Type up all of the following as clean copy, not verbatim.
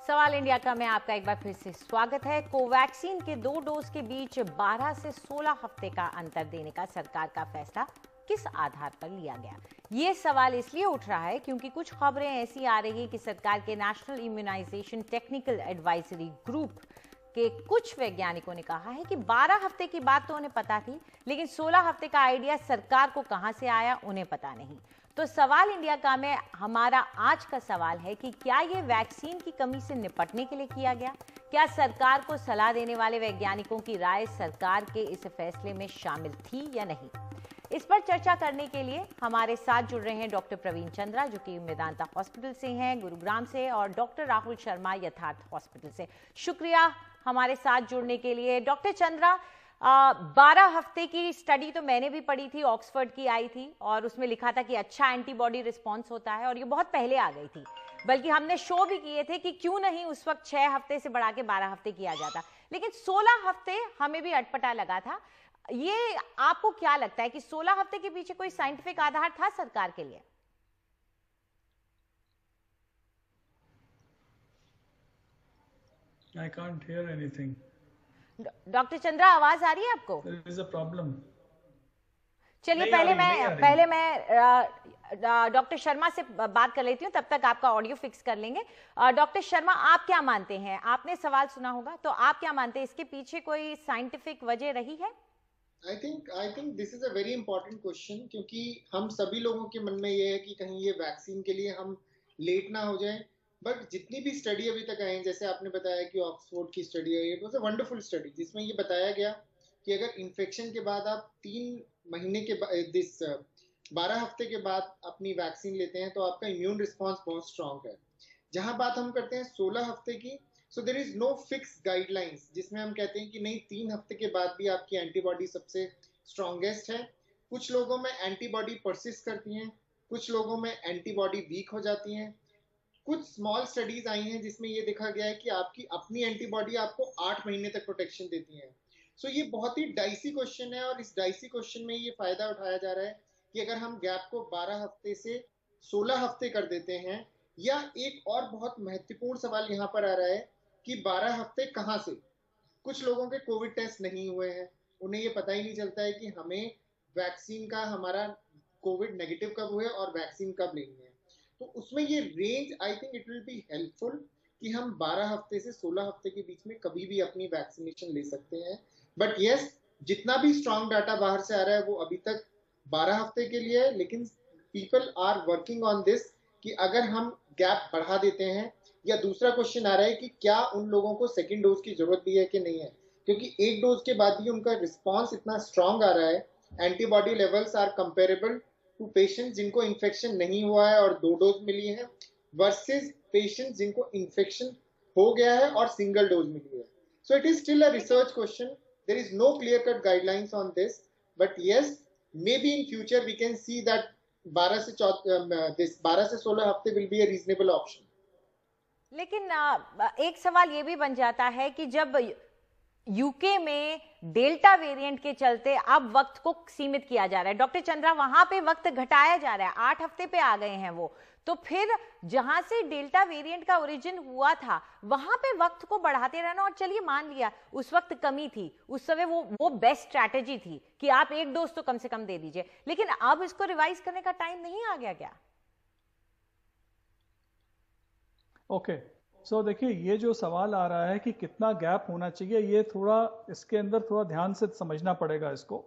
सवाल इंडिया का में आपका एक बार फिर से स्वागत है। कोवैक्सीन के 2 डोज के बीच 12 से 16 हफ्ते का अंतर देने का सरकार का फैसला किस आधार पर लिया गया? ये सवाल इसलिए उठ रहा है क्योंकि कुछ खबरें ऐसी आ रही हैं कि सरकार के national immunisation technical advisory group के कुछ वैज्ञानिकों ने कहा है कि 12 हफ्ते की बात तो उन्हें पता थी, लेकिन 16 हफ्ते का आइडिया सरकार को कहां से आया उन्हें पता नहीं। तो सवाल इंडिया का में हमारा आज का सवाल है कि क्या ये वैक्सीन की कमी से निपटने के लिए किया गया? क्या सरकार को सलाह देने वाले वैज्ञानिकों की राय सरकार के इस फैसले में शामिल थी या नहीं? इस पर चर्चा करने के लिए हमारे साथ जुड़ रहे हैं डॉक्टर प्रवीण चंद्रा, जो कि मेदांता हॉस्पिटल से हैं, गुरुग्राम से, और डॉक्टर राहुल शर्मा, यथार्थ हॉस्पिटल से। शुक्रिया हमारे साथ जुड़ने के लिए। डॉक्टर चंद्रा, 12 हफ्ते की स्टडी तो मैंने भी पढ़ी थी, ऑक्सफोर्ड की आई थी, और उसमें लिखा था कि अच्छा एंटीबॉडी रिस्पॉन्स होता है, और ये बहुत पहले आ गई थी। बल्कि हमने शो भी किए थे कि क्यों नहीं उस वक्त 6 हफ्ते से बढ़ा के 12 हफ्ते किया जाता, लेकिन 16 हफ्ते हमें भी अटपटा लगा था। ये आपको क्या लगता है कि 16 हफ्ते के पीछे कोई साइंटिफिक आधार था सरकार के लिए? I can't hear anything. Doctor Chandra, आवाज आ रही है आपको? There is a problem. चलिए पहले मैं डॉक्टर शर्मा से बात कर लेती हूँ, तब तक आपका ऑडियो फिक्स कर लेंगे। डॉक्टर शर्मा, आप क्या मानते हैं? आपने सवाल सुना होगा, तो आप क्या मानते हैं, इसके पीछे कोई साइंटिफिक वजह रही है? I think this is a very important question, क्योंकि हम सभी लोगों के मन में ये है कि कहीं ये वैक्सीन के लिए हम लेट ना हो जाए। बट जितनी भी स्टडी अभी तक आई है, जैसे आपने बताया कि ऑक्सफोर्ड की study I, it was a wonderful study, जिसमें ये बताया गया कि अगर इन्फेक्शन के बाद आप 3 महीने के बाद 12 हफ्ते के बाद अपनी वैक्सीन लेते हैं तो आपका इम्यून रिस्पॉन्स बहुत स्ट्रांग है। जहां बात हम करते हैं 16 हफ्ते की, so there is no fix guidelines जिसमें हम कहते हैं कि नहीं 3 हफ्ते के बाद भी आपकी एंटीबॉडी सबसे स्ट्रांगेस्ट है। कुछ लोगों में एंटीबॉडी परसिस्ट करती हैं, कुछ लोगों में एंटीबॉडी वीक हो जाती हैं। कुछ स्मॉल स्टडीज आई हैं जिसमें ये देखा गया है कि आपकी अपनी एंटीबॉडी आपको 8 महीने तक प्रोटेक्शन देती है। सो ये बहुत ही डाइसी क्वेश्चन है, और इस डाइसी क्वेश्चन में ये फायदा उठाया जा रहा है कि अगर हम गैप को 12 हफ्ते से 16 हफ्ते कर देते हैं, या एक और बहुत महत्वपूर्ण सवाल यहाँ पर आ रहा है कि 12 हफ्ते कहाँ से? कुछ लोगों के कोविड टेस्ट नहीं हुए हैं, उन्हें ये पता ही नहीं चलता है कि हमें वैक्सीन का हमारा कोविड नेगेटिव कब हुए और वैक्सीन कब लेनी है। तो उसमें ये range, I think it will be helpful कि हम 12 हफ्ते से 16 हफ्ते के बीच में कभी भी अपनी वैक्सीनेशन ले सकते हैं। बट यस, जितना भी स्ट्रॉन्ग डाटा बाहर से आ रहा है वो अभी तक 12 हफ्ते के लिए है, लेकिन people are working on this कि अगर हम गैप बढ़ा देते हैं, या दूसरा क्वेश्चन आ रहा है कि क्या उन लोगों को सेकेंड डोज की जरूरत भी है कि नहीं है, क्योंकि एक डोज के बाद भी उनका रिस्पॉन्स इतना स्ट्रांग आ रहा है, antibody levels are comparable to patient जिनको इन्फेक्शन नहीं हुआ है और 2 डोज मिली है, वर्सेस पेशेंट जिनको इन्फेक्शन हो गया है और सिंगल डोज मिली है। So it is still a research question, there is no clear cut guidelines on this, but yes, maybe in future we can see that 12 से 16 हफ्ते will be a reasonable option. लेकिन एक सवाल ये भी बन जाता है कि जब यूके में डेल्टा वेरिएंट के चलते अब वक्त को सीमित किया जा रहा है, डॉक्टर चंद्रा, वहां पे वक्त घटाया जा रहा है, 8 हफ्ते पे आ गए हैं वो, तो फिर जहां से डेल्टा वेरिएंट का ओरिजिन हुआ था वहां पे वक्त को बढ़ाते रहना, और चलिए मान लिया उस वक्त कमी थी, उस समय वो बेस्ट स्ट्रैटेजी थी कि आप 1 डोज तो कम से कम दे दीजिए, लेकिन अब इसको रिवाइज करने का टाइम नहीं आ गया क्या? ओके, सो देखिए, ये जो सवाल आ रहा है कि कितना गैप होना चाहिए, ये थोड़ा इसके अंदर थोड़ा ध्यान से समझना पड़ेगा इसको,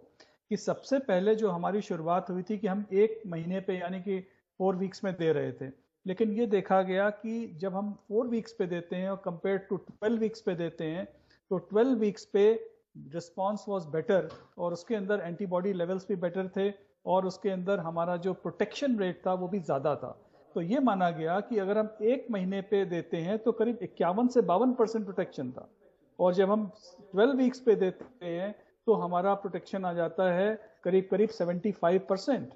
कि सबसे पहले जो हमारी शुरुआत हुई थी कि हम 1 महीने पे यानी कि 4 वीक्स में दे रहे थे, लेकिन ये देखा गया कि जब हम 4 वीक्स पे देते हैं और कंपेयर टू 12 वीक्स पे देते हैं, तो 12 वीक्स पे रिस्पॉन्स वॉज बेटर, और उसके अंदर एंटीबॉडी लेवल्स भी बेटर थे, और उसके अंदर हमारा जो प्रोटेक्शन रेट था वो भी ज़्यादा था। तो ये माना गया कि अगर हम 1 महीने पे देते हैं तो करीब 51 से 52% प्रोटेक्शन था, और जब हम 12 वीक्स पे देते हैं तो हमारा प्रोटेक्शन आ जाता है करीब 75%,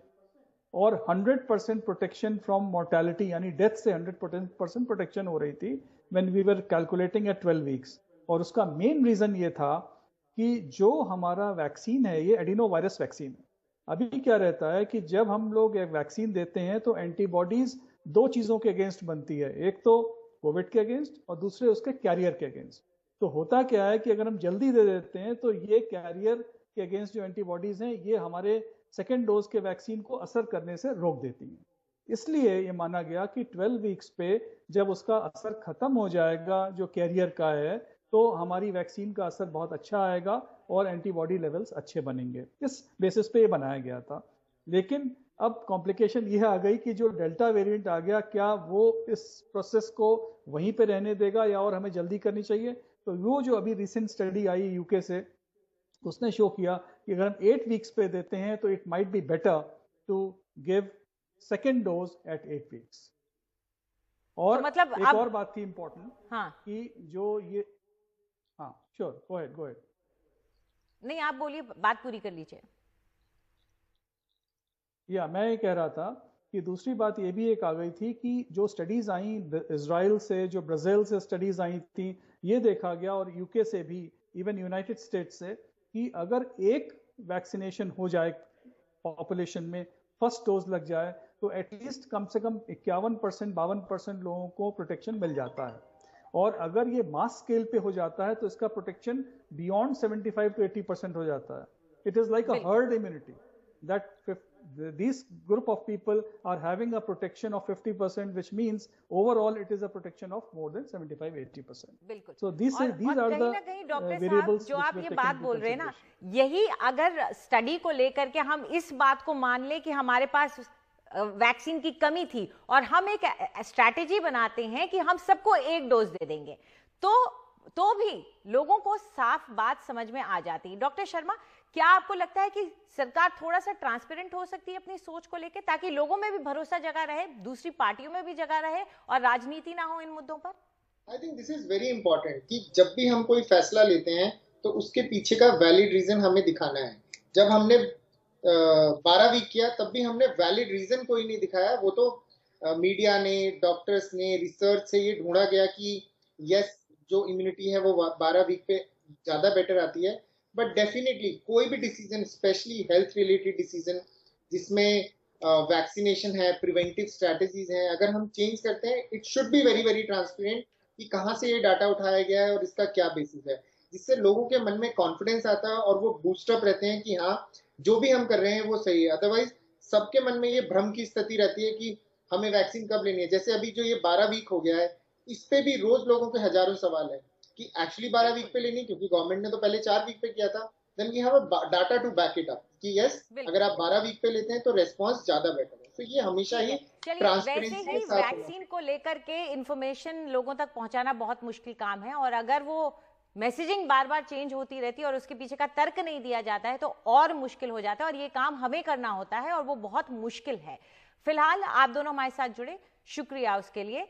और 100% प्रोटेक्शन फ्रॉम मोर्टेलिटी यानी डेथ से 100% प्रोटेक्शन हो रही थी when we were calculating at 12 weeks. और उसका मेन रीजन ये था कि जो हमारा वैक्सीन है ये एडिनो वायरस वैक्सीन है। अभी क्या रहता है कि जब हम लोग एक वैक्सीन देते हैं तो एंटीबॉडीज 2 चीजों के अगेंस्ट बनती है, एक तो कोविड के अगेंस्ट और दूसरे उसके कैरियर के अगेंस्ट। तो होता क्या है कि अगर हम जल्दी दे देते हैं तो ये कैरियर के अगेंस्ट जो एंटीबॉडीज हैं ये हमारे सेकेंड डोज के वैक्सीन को असर करने से रोक देती हैं। इसलिए ये माना गया कि 12 वीक्स पे जब उसका असर खत्म हो जाएगा जो कैरियर का है, तो हमारी वैक्सीन का असर बहुत अच्छा आएगा और एंटीबॉडी लेवल्स अच्छे बनेंगे। इस बेसिस पे ये बनाया गया था। लेकिन अब कॉम्प्लिकेशन यह आ गई कि जो डेल्टा वेरिएंट आ गया, क्या वो इस प्रोसेस को वहीं पे रहने देगा या और हमें जल्दी करनी चाहिए? तो वो जो अभी रिसेंट स्टडी आई यूके से, उसने शो किया कि अगर हम 8 वीक्स पे देते हैं तो it might be better to give second dose at 8 weeks. और तो मतलब एक और बात थी इंपॉर्टेंट, हाँ कि जो ये, हाँ श्योर, गो अहेड। नहीं, आप बोलिए, बात पूरी कर लीजिए। या मैं ये कह रहा था कि दूसरी बात ये भी एक आ गई थी कि जो स्टडीज आई इजराइल से, जो ब्राजील से स्टडीज आई थी, ये देखा गया और यूके से भी, इवन यूनाइटेड स्टेट्स से, कि अगर एक वैक्सीनेशन हो जाए पॉपुलेशन में, फर्स्ट डोज लग जाए, तो एटलीस्ट कम से कम 51%, 52% लोगों को प्रोटेक्शन मिल जाता है। और अगर ये मास स्केल पे हो जाता है तो इसका प्रोटेक्शन बियॉन्ड 75 to 80% हो जाता है। It is like a herd immunity that this group of people are having a protection of 50%, which means overall it is a protection of more than 75-80%. बिल्कुल। So these are the variables जो which आप were ये taken बात into बोल रहे हैं ना, consideration. यही अगर स्टडी को लेकर के हम इस बात को मान ले कि हमारे पास वैक्सीन की कमी थी और हम एक स्ट्रैटेजी बनाते हैं कि हम सबको एक डोज दे देंगे, तो भी लोगों को साफ बात समझ में आ जाती है। डॉक्टर शर्मा, क्या आपको लगता है कि सरकार थोड़ा सा ट्रांसपेरेंट हो सकती है अपनी सोच को लेकर, ताकि लोगों में भी भरोसा जगा रहे, दूसरी पार्टियों में भी जगा रहे और राजनीति ना हो इन मुद्दों पर? I think this is very important कि जब भी हम कोई फैसला लेते हैं तो उसके पीछे का वैलिड रीजन हमें दिखाना है। जब हमने 12 वीक किया तब भी हमने वैलिड रीजन कोई नहीं दिखाया। वो तो मीडिया ने, डॉक्टर्स ने, रिसर्च से ये ढूंढा गया कि यस, जो इम्यूनिटी है वो 12 वीक पे ज्यादा बेटर आती है। बट डेफिनेटली कोई भी decision, specially health related decision जिसमें वैक्सीनेशन है, प्रिवेंटिव स्ट्रेटजीज हैं, अगर हम चेंज करते हैं, it should be very very transparent कि कहाँ से ये डाटा उठाया गया है और इसका क्या बेसिस है, जिससे लोगों के मन में कॉन्फिडेंस आता है और वो बूस्टअप रहते हैं कि हाँ, जो भी हम कर रहे हैं वो सही है। अदरवाइज सबके मन में ये भ्रम की स्थिति रहती है कि हमें वैक्सीन कब लेनी है। जैसे अभी जो ये 12 वीक हो गया है, इस पे भी रोज लोगों के हजारों सवाल है कि एक्चुअली 12 वीक पे लेनी, क्योंकि गवर्नमेंट ने तो पहले 4 वीक पे किया था। Then we have a data to back it up कि यस, अगर आप 12 वीक पे लेते हैं तो रेस्पॉन्स ज्यादा बेटर है। तो ये हमेशा ही ट्रांसपेरेंसी के साथ वैक्सीन को लेकर के इंफॉर्मेशन लोगों तक पहुंचाना बहुत मुश्किल काम है, और अगर वो मैसेजिंग बार बार चेंज होती रहती है और उसके पीछे का तर्क नहीं दिया जाता है तो और मुश्किल हो जाता है, और ये काम हमें करना होता है और वो बहुत मुश्किल है। फिलहाल आप दोनों हमारे साथ जुड़े, शुक्रिया उसके लिए।